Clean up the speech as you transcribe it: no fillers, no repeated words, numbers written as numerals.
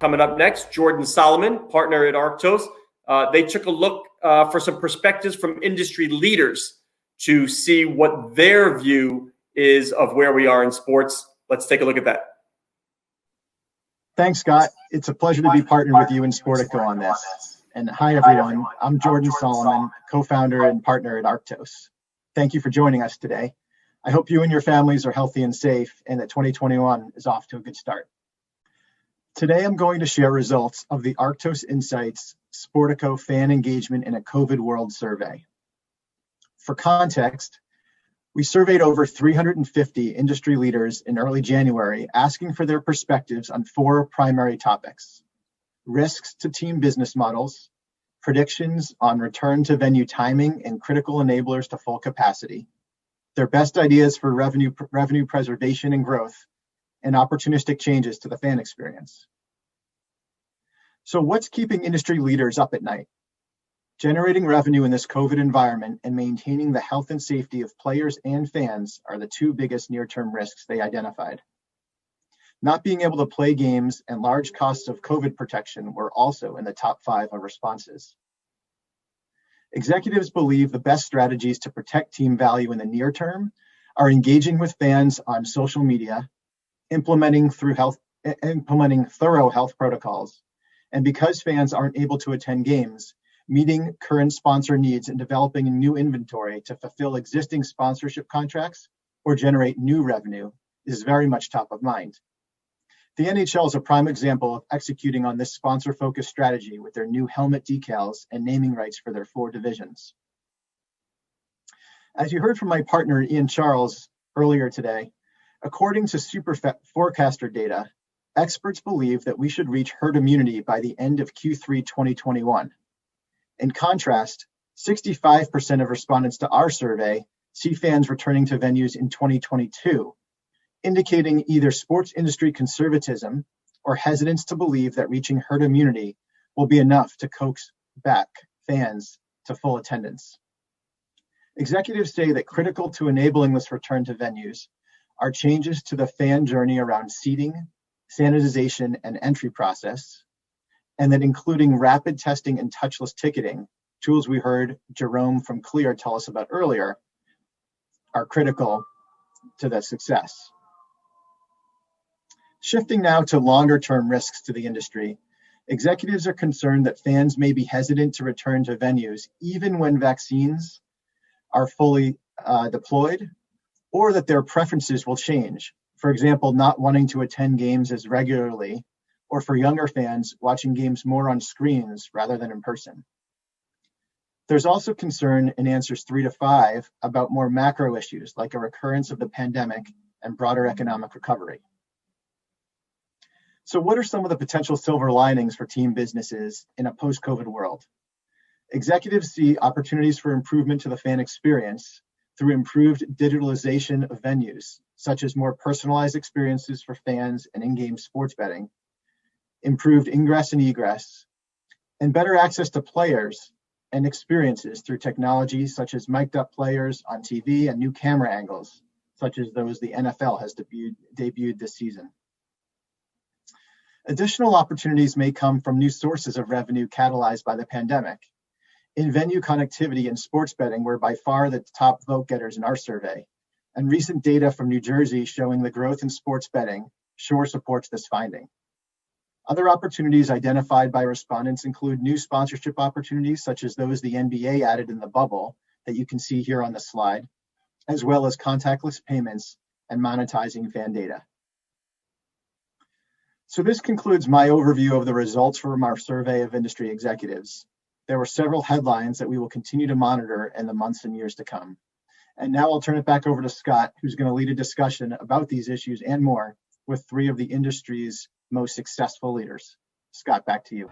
Coming up next, Jordan Solomon, partner at Arctos. They took a look for some perspectives from industry leaders to see what their view is of where we are in sports. Let's take a look at that. Thanks, Scott. It's a pleasure to be partnered with you and Sportico on this. And hi, everyone. I'm Jordan Solomon, co-founder and partner at Arctos. Thank you for joining us today. I hope you and your families are healthy and safe, and that 2021 is off to a good start. Today, I'm going to share results of the Arctos Insights Sportico Fan Engagement in a COVID World Survey. For context, we surveyed over 350 industry leaders in early January, asking for their perspectives on 4 primary topics: risks to team business models, predictions on return to venue timing and critical enablers to full capacity, their best ideas for revenue preservation and growth, and opportunistic changes to the fan experience. So what's keeping industry leaders up at night? Generating revenue in this COVID environment and maintaining the health and safety of players and fans are the 2 biggest near-term risks they identified. Not being able to play games and large costs of COVID protection were also in the top 5 of responses. Executives believe the best strategies to protect team value in the near term are engaging with fans on social media, implementing thorough health protocols, and because fans aren't able to attend games, meeting current sponsor needs and developing a new inventory to fulfill existing sponsorship contracts or generate new revenue is very much top of mind. The NHL is a prime example of executing on this sponsor-focused strategy with their new helmet decals and naming rights for their 4 divisions. As you heard from my partner Ian Charles earlier today, according to Super Forecaster data, experts believe that we should reach herd immunity by the end of Q3 2021. In contrast, 65% of respondents to our survey see fans returning to venues in 2022, indicating either sports industry conservatism or hesitance to believe that reaching herd immunity will be enough to coax back fans to full attendance. Executives say that critical to enabling this return to venues are changes to the fan journey around seating, sanitization, and entry process, and that including rapid testing and touchless ticketing, tools we heard Jerome from Clear tell us about earlier, are critical to that success. Shifting now to longer-term risks to the industry, executives are concerned that fans may be hesitant to return to venues even when vaccines are fully deployed, or that their preferences will change. For example, not wanting to attend games as regularly, or for younger fans, watching games more on screens rather than in person. There's also concern in answers 3 to 5 about more macro issues like a recurrence of the pandemic and broader economic recovery. So what are some of the potential silver linings for team businesses in a post-COVID world? Executives see opportunities for improvement to the fan experience through improved digitalization of venues, such as more personalized experiences for fans and in-game sports betting, improved ingress and egress, and better access to players and experiences through technologies such as mic'd up players on TV and new camera angles, such as those the NFL has debuted this season. Additional opportunities may come from new sources of revenue catalyzed by the pandemic. In-venue connectivity and sports betting were by far the top vote getters in our survey, and recent data from New Jersey showing the growth in sports betting sure supports this finding. Other opportunities identified by respondents include new sponsorship opportunities, such as those the NBA added in the bubble that you can see here on the slide, as well as contactless payments and monetizing fan data. So this concludes my overview of the results from our survey of industry executives. There were several headlines that we will continue to monitor in the months and years to come. And now I'll turn it back over to Scott, who's going to lead a discussion about these issues and more with 3 of the industry's most successful leaders. Scott, back to you.